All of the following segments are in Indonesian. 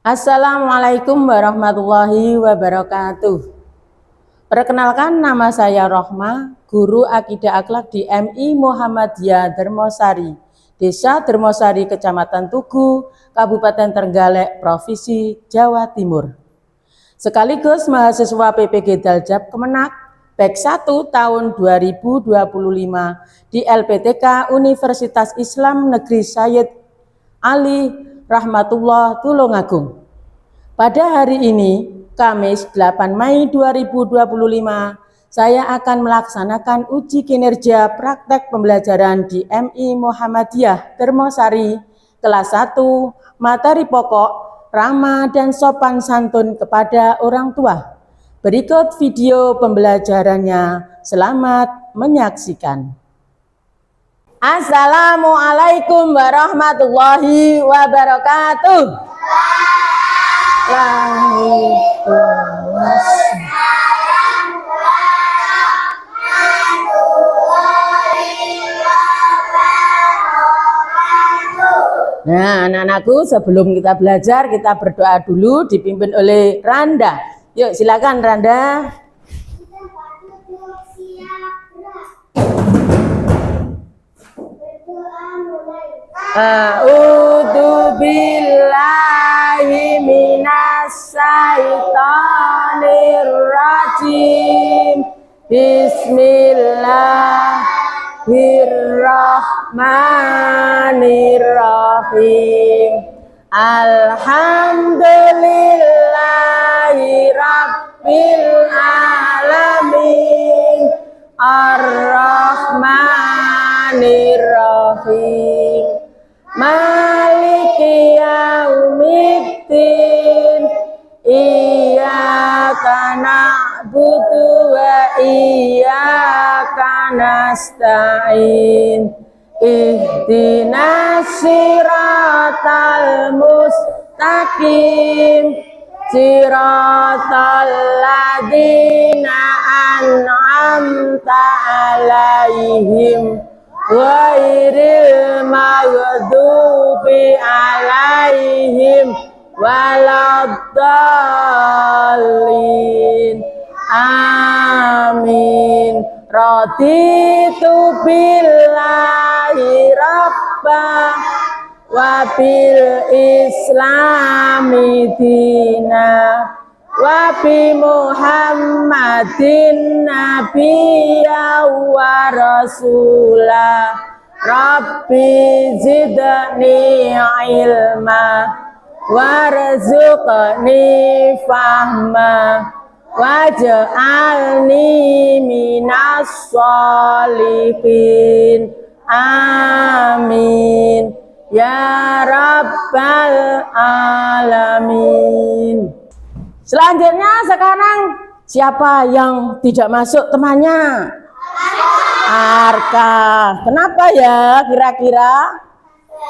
Assalamualaikum warahmatullahi wabarakatuh. Perkenalkan, nama saya Rohma, guru Akidah Akhlak di MI Muhammadiyah Dermosari, Desa Dermosari, Kecamatan Tugu, Kabupaten Trenggalek, Provinsi Jawa Timur. Sekaligus mahasiswa PPG Daljab Kemenak Bek 1 tahun 2025 di LPTK Universitas Islam Negeri Syed Ali Rahmatullah Tulungagung. Pada hari ini, Kamis 8 Mei 2025, saya akan melaksanakan uji kinerja praktek pembelajaran di MI Muhammadiyah Dermosari kelas 1, materi pokok, ramah dan sopan santun kepada orang tua. Berikut video pembelajarannya. Selamat menyaksikan. Assalamualaikum warahmatullahi wabarakatuh. Nah, anak-anakku, sebelum kita belajar, kita berdoa dulu dipimpin oleh Randa. Yuk, silakan Randa. A'udzu billahi minas syaitonir rajim. Bismillahirrahmanirrahim. Alhamdulillahi rabbil alamin. Ar-Rahmanir-Rahim. Maliki yaumiddin. Iyyaka na'budu wa iyyaka nasta'in. Ihdinas siratal mustaqim. Siratal ladzina an'amta 'alaihim ghairil maghdubi 'alaihim waladdallin. Amin. Raditu billahi rabbah wa bil islami dina wa bi Muhammadin nabiyya wa rasula. Rabbi zidni ilma warzuqni fahma waj'alni minas sholihin. Amin ya rabbal alamin. Selanjutnya sekarang siapa yang tidak masuk temannya? Arka. Kenapa ya kira-kira?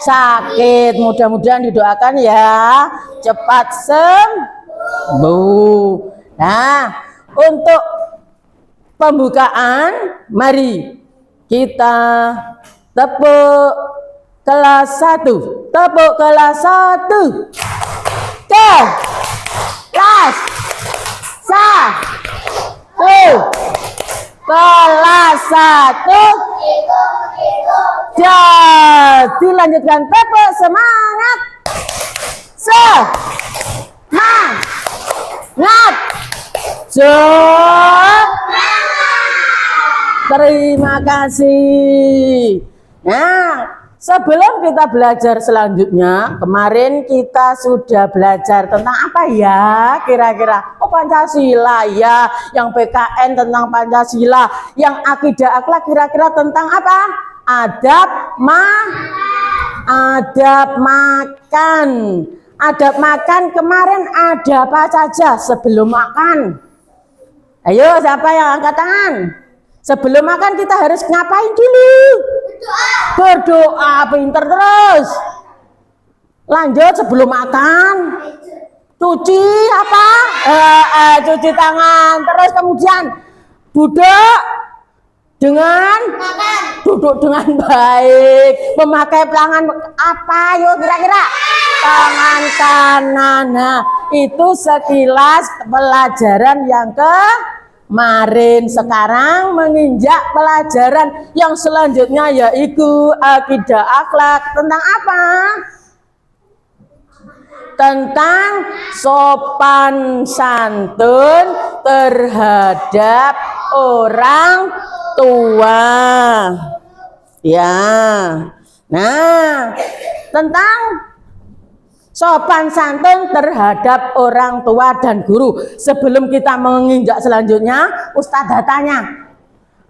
Sakit. Mudah-mudahan didoakan ya cepat sembuh. Nah, untuk pembukaan mari kita tepuk kelas 1. Tepuk kelas 1. Kelas 1. Kelas 1. Jadi lanjutkan, tepuk semangat. Semangat. Terima kasih. Nah, sebelum kita belajar selanjutnya, kemarin kita sudah belajar tentang apa ya kira-kira? Oh, Pancasila ya, yang PKN tentang Pancasila, yang akidah akhlak kira-kira tentang apa? Adab makan. Adab makan kemarin ada apa saja sebelum makan? Ayo, siapa yang angkat tangan? Sebelum makan kita harus ngapain dulu? Berdoa. Pinter terus. Lanjut, sebelum makan cuci apa? Cuci tangan. Terus kemudian duduk dengan baik, memakai pelangan apa? Yuk kira-kira tangan kanan. Nah, itu sekilas pelajaran yang kemarin. Sekarang menginjak pelajaran yang selanjutnya, yaitu akidah akhlak. Tentang apa? Tentang sopan santun terhadap orang tua. Ya. Nah, tentang sopan santun terhadap orang tua dan guru. Sebelum kita menginjak selanjutnya, Ustazah tanya,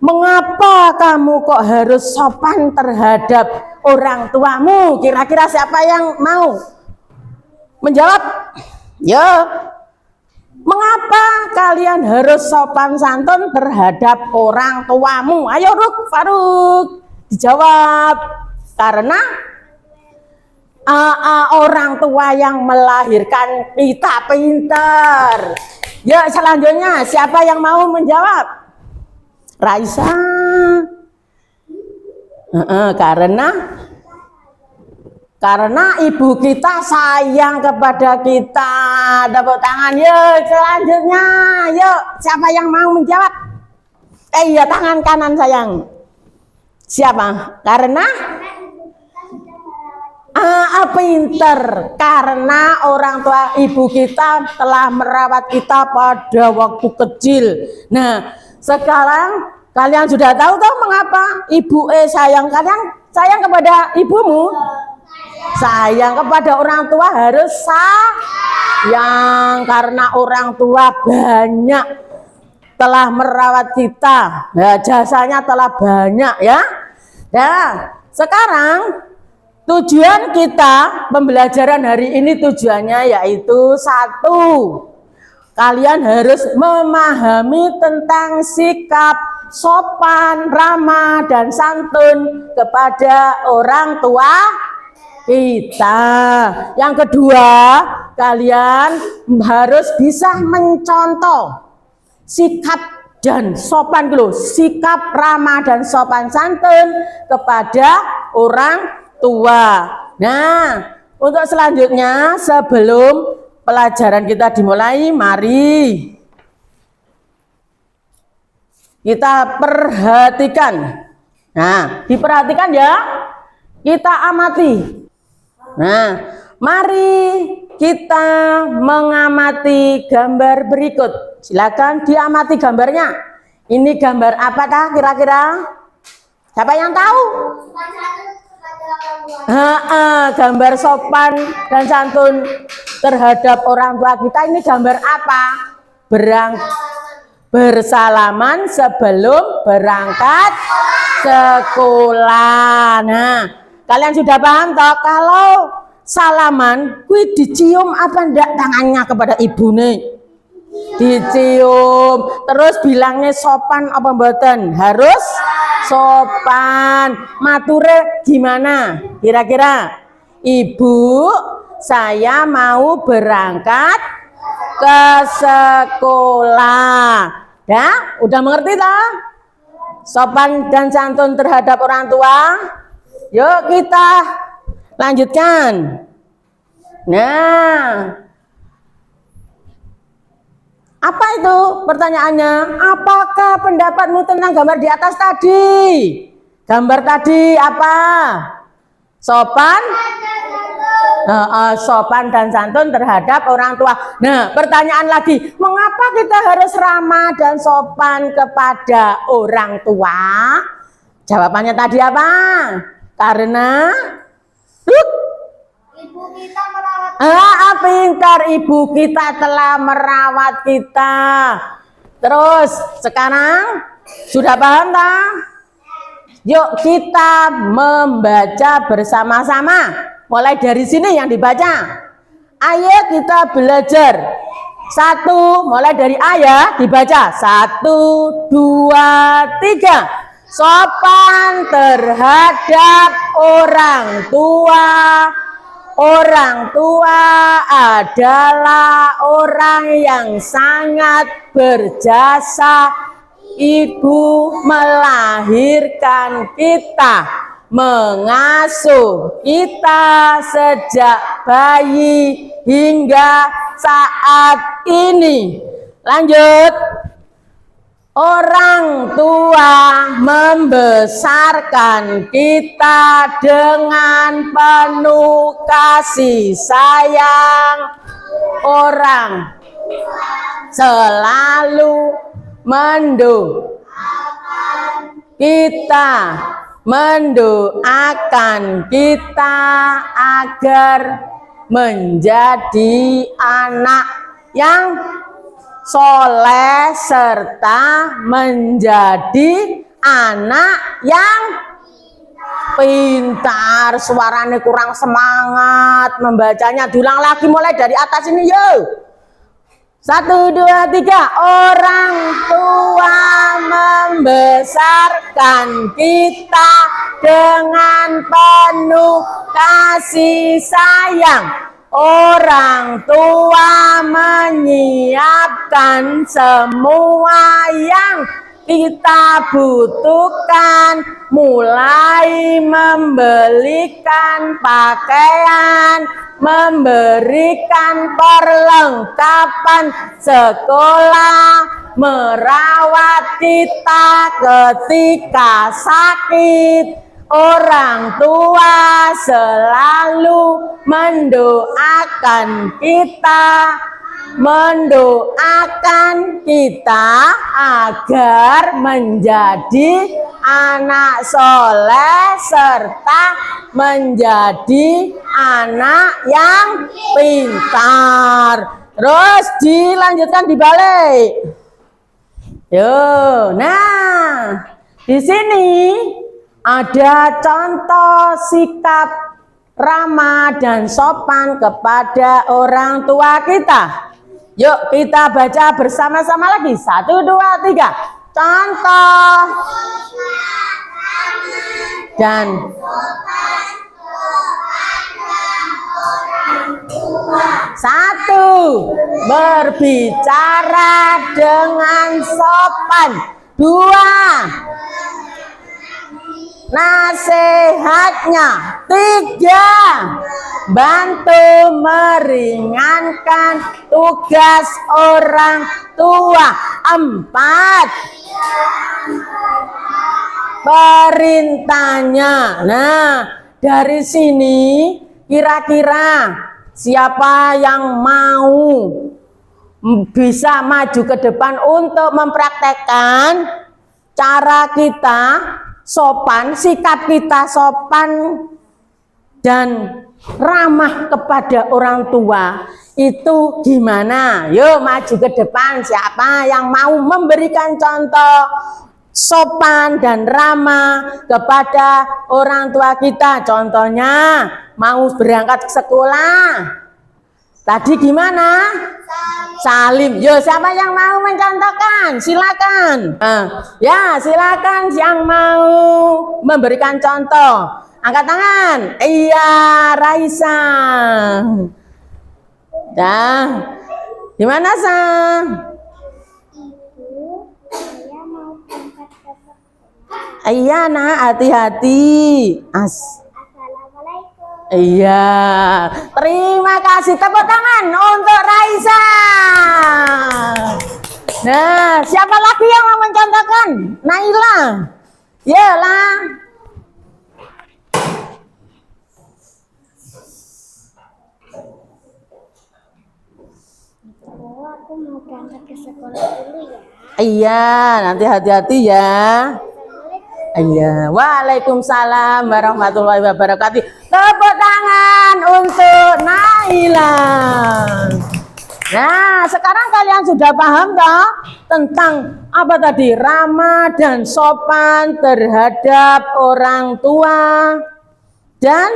mengapa kamu kok harus sopan terhadap orang tuamu? Kira-kira siapa yang mau menjawab? Ya. Mengapa kalian harus sopan santun terhadap orang tuamu? Ayo Faruk, dijawab. Karena orang tua yang melahirkan kita pintar. Ya, selanjutnya siapa yang mau menjawab? Raisa. Karena ibu kita sayang kepada kita. Tepuk tangan. Yuk, selanjutnya. Yuk, siapa yang mau menjawab? Iya, tangan kanan sayang. Siapa? Karena pinter. Karena orang tua ibu kita telah merawat kita pada waktu kecil. Nah, sekarang kalian sudah tahu mengapa ibu sayang. Kalian sayang kepada ibumu? Sayang kepada orang tua harus sayang. Karena orang tua banyak telah merawat kita. Ya, jasanya telah banyak ya. Nah, sekarang tujuan kita pembelajaran hari ini tujuannya yaitu satu, kalian harus memahami tentang sikap sopan, ramah, dan santun kepada orang tua kita. Yang kedua, kalian harus bisa mencontoh sikap dan sopan dulu, sikap ramah dan sopan santun kepada orang tua. Nah, untuk selanjutnya sebelum pelajaran kita dimulai, mari kita perhatikan. Nah, diperhatikan ya. Kita amati. Nah, mari kita mengamati gambar berikut. Silakan diamati gambarnya. Ini gambar apa kira-kira? Siapa yang tahu? Gambar sopan dan santun terhadap orang tua kita. Ini gambar apa? Bersalaman sebelum berangkat sekolah. Nah, kalian sudah paham toh kalau salaman kuwi dicium apa ndak tangannya kepada ibu nih? Dicium. Terus bilangnya sopan apa mboten? Harus sopan. Mature gimana? Kira-kira, Ibu, saya mau berangkat ke sekolah. Ya, udah mengerti tak? Sopan dan santun terhadap orang tua. Yuk kita lanjutkan. Nah, apa itu pertanyaannya? Apakah pendapatmu tentang gambar di atas tadi? Gambar tadi apa? Sopan? Sopan dan santun terhadap orang tua. Nah, pertanyaan lagi, mengapa kita harus ramah dan sopan kepada orang tua? Jawabannya tadi apa? Karena ibu kita merawat kita. Pintar, ibu kita telah merawat kita. Terus sekarang sudah paham tak? Yuk kita membaca bersama-sama. Mulai dari sini yang dibaca. Ayo kita belajar. Satu, mulai dari ayat dibaca. 1, 2, 3. Sopan terhadap orang tua. Orang tua adalah orang yang sangat berjasa. Ibu melahirkan kita. mengasuh kita sejak bayi hingga saat ini. Lanjut. Orang tua membesarkan kita dengan penuh kasih sayang. Orang selalu mendoakan kita agar menjadi anak yang soleh serta menjadi anak yang pintar. Suaranya kurang semangat membacanya. Diulang lagi mulai dari atas ini yuk. 1, 2, 3. Orang tua membesarkan kita dengan penuh kasih sayang. Orang tua menyiapkan semua yang kita butuhkan, mulai membelikan pakaian, memberikan perlengkapan sekolah, merawat kita ketika sakit. Orang tua selalu mendoakan kita agar menjadi anak soleh serta menjadi anak yang pintar. Terus dilanjutkan dibalik. Yo, nah di sini ada contoh sikap ramah dan sopan kepada orang tua kita. Yuk kita baca bersama-sama lagi. 1, 2, 3. Contoh dan satu, berbicara dengan sopan. 2, nasihatnya. 3, bantu meringankan tugas orang tua. 4, perintahnya. Nah, dari sini kira-kira siapa yang mau bisa maju ke depan untuk mempraktekkan cara kita sopan, sikap kita sopan dan ramah kepada orang tua itu gimana? Yuk maju ke depan, siapa yang mau memberikan contoh sopan dan ramah kepada orang tua kita? Contohnya mau berangkat ke sekolah tadi gimana? Salim. Yo, siapa yang mau mencontohkan? Silakan. Ya, silakan yang mau memberikan contoh. Angkat tangan. Iya, Raisa. Dah. Gimana, Sang? Ibu, saya mau berangkat ke sekolah. Iya, nak, hati-hati. Assalamualaikum. Iya, terima kasih, tepuk tangan untuk Raisa. Nah, siapa lagi yang mau mencontohkan? Naila. Yalah. Oh, aku mau berangkat ke sekolah dulu ya. Iya, nanti hati-hati ya. Assalamualaikum. Iya, waalaikumsalam warahmatullahi wabarakatuh. Tepuk tangan untuk Naila. Nah, sekarang kalian sudah paham toh tentang apa tadi? Ramah dan sopan terhadap orang tua dan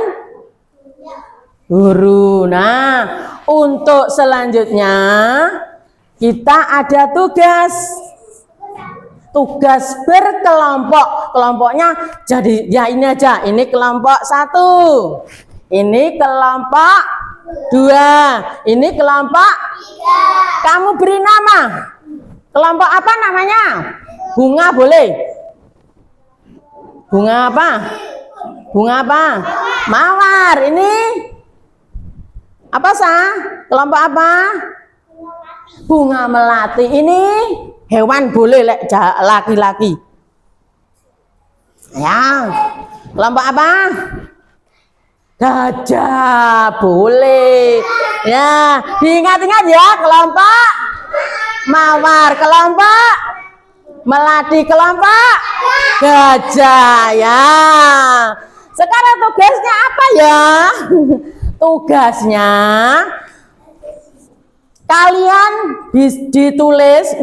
guru. Nah, untuk selanjutnya kita ada tugas berkelompok. Kelompoknya jadi ya ini aja. Ini kelompok 1. Ini kelompok 2. Ini kelompok 3. Kamu beri nama. Kelompok apa namanya? Bunga boleh? Bunga apa? Bunga apa? Mawar. Ini apa sah? Kelompok apa? Bunga melati. Ini hewan boleh laki-laki. Ya. Kelompok apa? Gajah boleh. Ya, diingat-ingat ya, kelompok mawar, kelompok melati, kelompok gajah ya. Sekarang tugasnya apa ya? Tugasnya kalian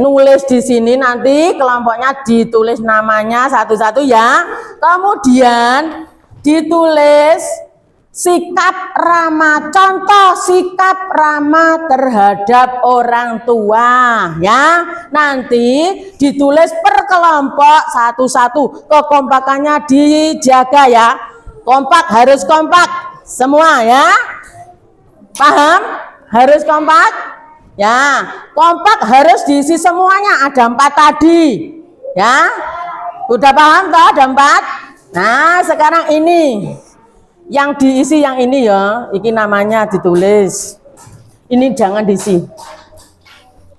nulis di sini, nanti kelompoknya ditulis namanya satu-satu ya. Kemudian ditulis sikap ramah, contoh sikap ramah terhadap orang tua ya. Nanti ditulis per kelompok satu-satu. Kekompakannya dijaga ya. Kompak, harus kompak semua ya. Paham? Harus kompak ya. Kompak harus diisi semuanya. Ada 4 tadi ya. Udah paham toh? Ada 4. Nah sekarang ini yang diisi yang ini ya, ini namanya ditulis. Ini jangan diisi.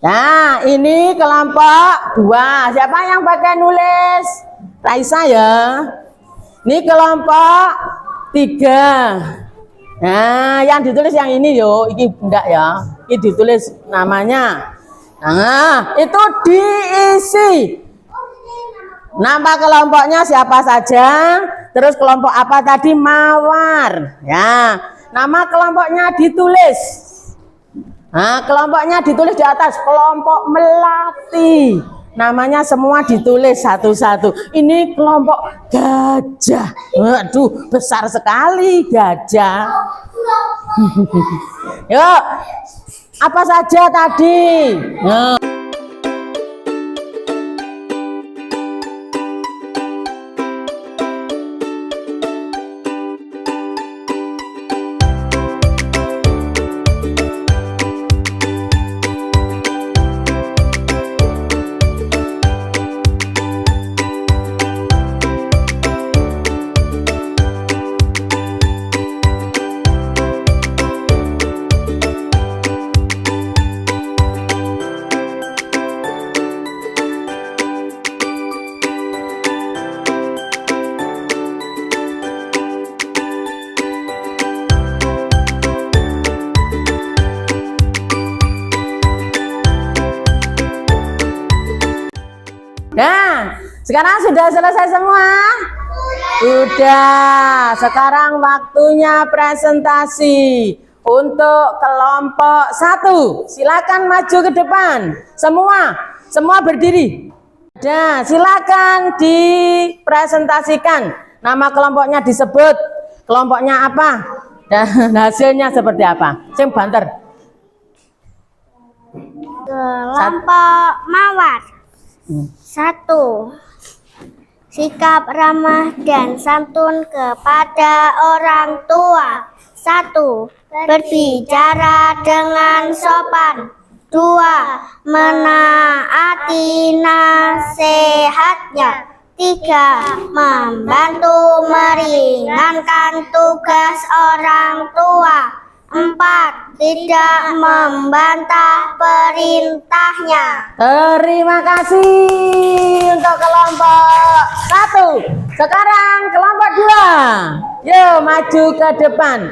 Nah, ini kelompok 2. Siapa yang pakai nulis? Raisa ya. Ini kelompok 3. Nah, yang ditulis yang ini yo, ini enggak ya. Ini ditulis namanya. Nah, itu diisi. Nama kelompoknya siapa saja, terus kelompok apa tadi? Mawar ya. Nama kelompoknya ditulis. Nah, kelompoknya ditulis di atas. Kelompok melati, namanya semua ditulis satu-satu. Ini kelompok gajah. Waduh, besar sekali gajah. Yuk, apa saja tadi? Nah, sekarang sudah selesai semua? Sudah. Sekarang waktunya presentasi untuk kelompok 1. Silakan maju ke depan. Semua berdiri. Nah, silakan dipresentasikan. Nama kelompoknya disebut. Kelompoknya apa? Dan hasilnya seperti apa? Sing banter. Kelompok mawar. 1. Sikap ramah dan santun kepada orang tua. 1. Berbicara dengan sopan. 2. Menaati nasihatnya. 3. Membantu meringankan tugas orang tua. 4. Tidak membantah perintahnya. Terima kasih untuk kelompok 1. Sekarang kelompok 2. Yuk maju ke depan.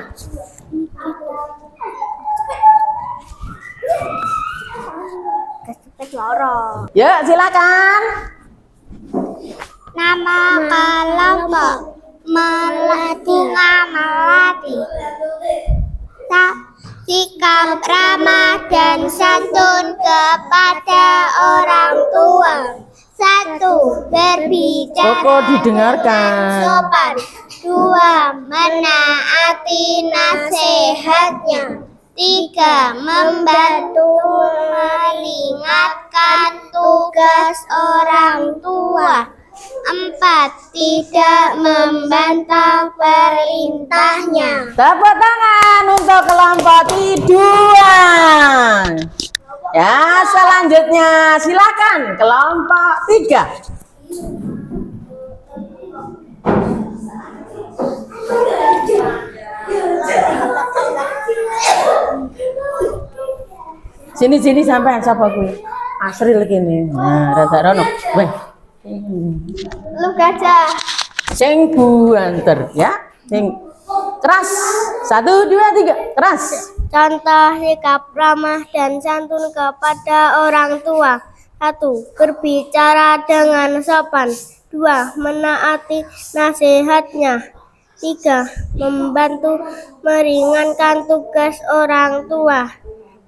Yuk silakan. Nama kelompok bunga melati. Sikap ramah dan santun kepada orang tua. 1. Berbicara Kok didengarkan? sopan. 2. Menaati nasihatnya. 3. Membantu meringankan tugas orang tua. 4. Tidak membantah perintahnya. Tepuk tangan untuk kelompok 2. Ya, selanjutnya silakan kelompok 3. Sini sampai sapa kuwi? Asril kene. Nah, rada rono. Weh. Lu gajah. Sing buanter ya. Sing keras. 1 2 3 keras. Contoh sikap ramah dan santun kepada orang tua. 1. Berbicara dengan sopan. 2. Menaati nasihatnya. 3. Membantu meringankan tugas orang tua.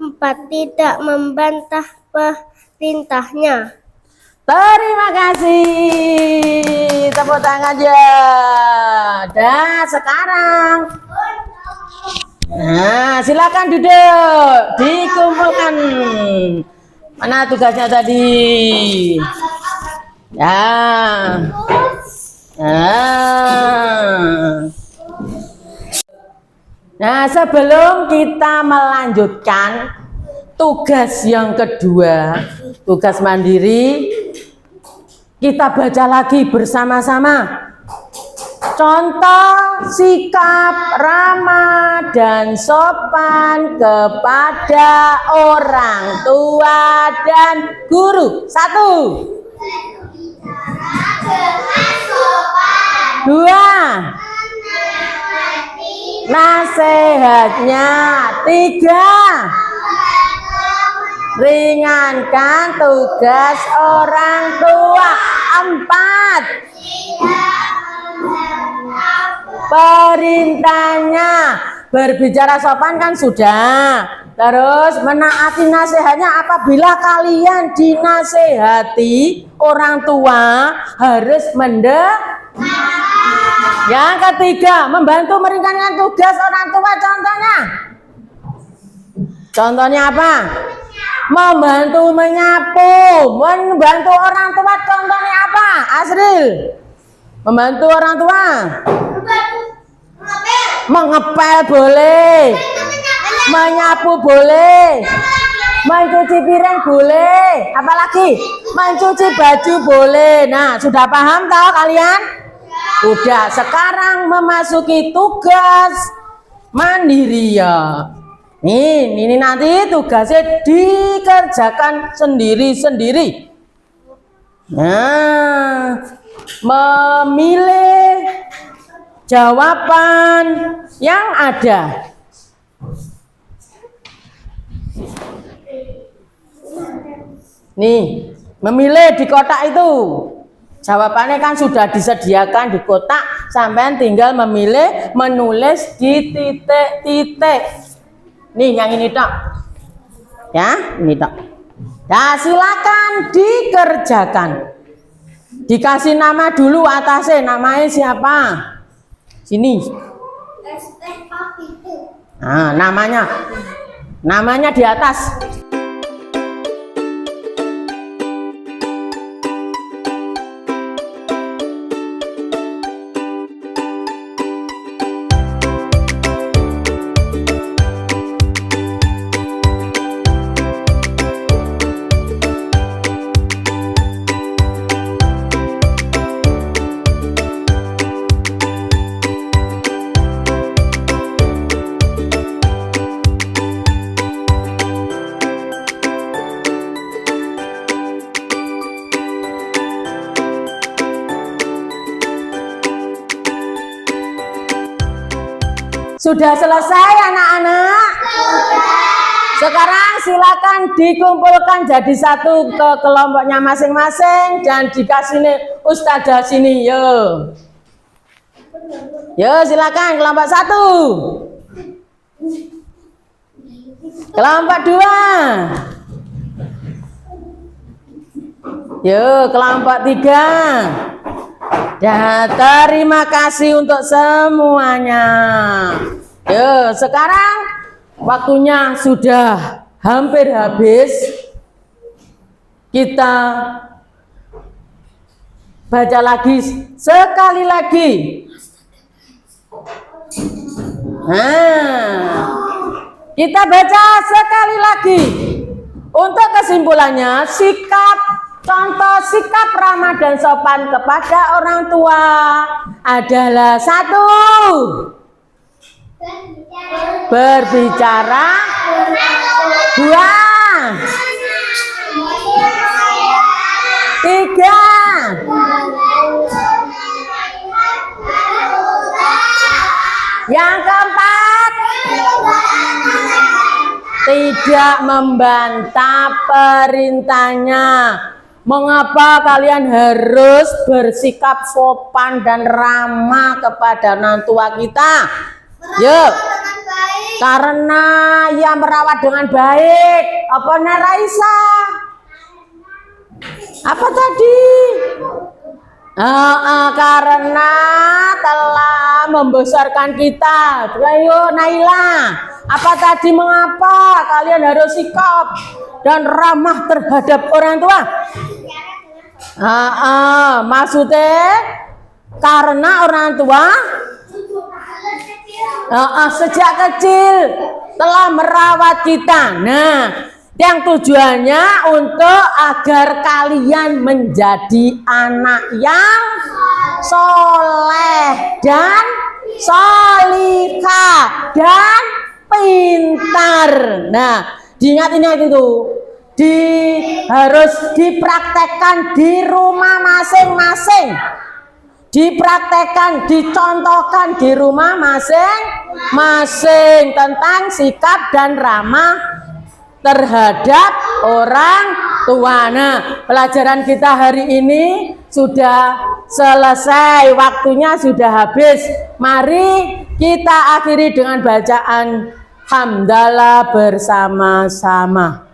4. Tidak membantah perintahnya. Terima kasih. Tepuk tangan aja. Dan sekarang nah, silakan duduk. Dikumpulkan. Mana tugasnya tadi? Ya. Nah, sebelum kita melanjutkan tugas yang kedua, tugas mandiri, kita baca lagi bersama-sama. Contoh sikap ramah dan sopan kepada orang tua dan guru. 1. 2. Nasihatnya. 3. Ringankan tugas orang tua. 4. Perintahnya. Berbicara sopan kan sudah. Terus menaati nasihatnya, apabila kalian dinasehati orang tua harus Yang ketiga, membantu meringankan tugas orang tua. Contohnya apa? Membantu menyapu, membantu orang tua. Contohnya apa? Asril, membantu orang tua. Mengepel boleh, menyapu boleh, mencuci piring boleh, apalagi mencuci baju boleh. Nah, sudah paham tahu kalian? Udah. Sekarang memasuki tugas mandiri ya. Ini nanti tugasnya dikerjakan sendiri-sendiri. Nah, memilih jawaban yang ada. Nih, memilih di kotak itu. Jawabannya kan sudah disediakan di kotak, sampean tinggal memilih, menulis di titik-titik. Nih, yang ini tok. Ya, ini tok. Nah, silakan dikerjakan. Dikasih nama dulu atasnya, namanya siapa? Sini. Nah, namanya di atas. Sudah selesai anak-anak? Sekarang silakan dikumpulkan jadi satu ke kelompoknya masing-masing dan dikasih nih ustadzah sini. Yo silakan kelompok 1, kelompok 2, kelompok 3. Ya, terima kasih untuk semuanya. Sekarang waktunya sudah hampir habis. Kita baca lagi sekali lagi. Kita baca sekali lagi. Untuk kesimpulannya, contoh sikap ramah dan sopan kepada orang tua adalah satu, berbicara, dua, tiga, yang keempat, tidak membantah perintahnya. Mengapa kalian harus bersikap sopan dan ramah kepada orang tua kita? Yuk, karena ia merawat dengan baik. Apa Raisa? Apa tadi? Karena telah membesarkan kita. Ayo Naila, apa tadi, mengapa kalian harus sikap dan ramah terhadap orang tua? Maksudnya karena orang tua sejak kecil telah merawat kita. Nah, yang tujuannya untuk agar kalian menjadi anak yang soleh dan solihah dan pintar. Nah, diingat-ingat itu. Harus dipraktekkan di rumah masing-masing. Dipraktekkan, dicontohkan di rumah masing-masing tentang sikap dan ramah terhadap orang tua. Nah, pelajaran kita hari ini sudah selesai, waktunya sudah habis. Mari kita akhiri dengan bacaan hamdalah bersama-sama.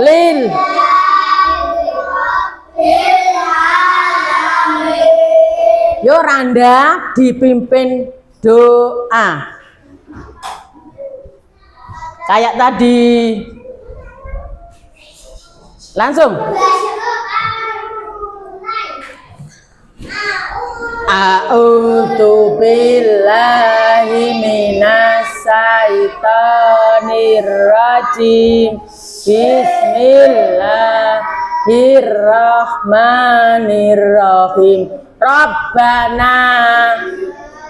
Lil Yo Randa dipimpin doa kayak tadi. Langsung. A'udzu billahi minas syaitonir rajim. Bismillahirrahmanirrahim. Rabbana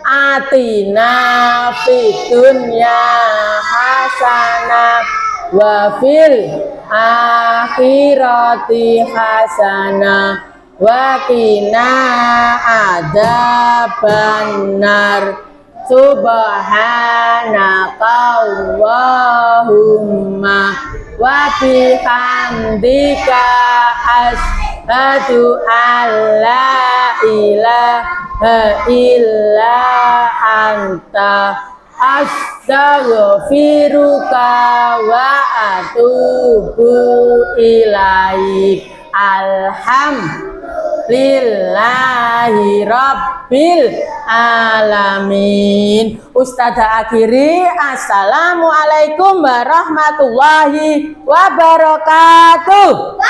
atina fid dunya hasanah wa fil akhirati hasanah wa qina adzabannar. Subhanaka Allahumma wa bihamdika asyhadu an la ilaha illa anta astaghfiruka wa atubu ilaik. Alhamdulillahi rabbil alamin. Ustazah akhiri, assalamualaikum warahmatullahi wabarakatuh.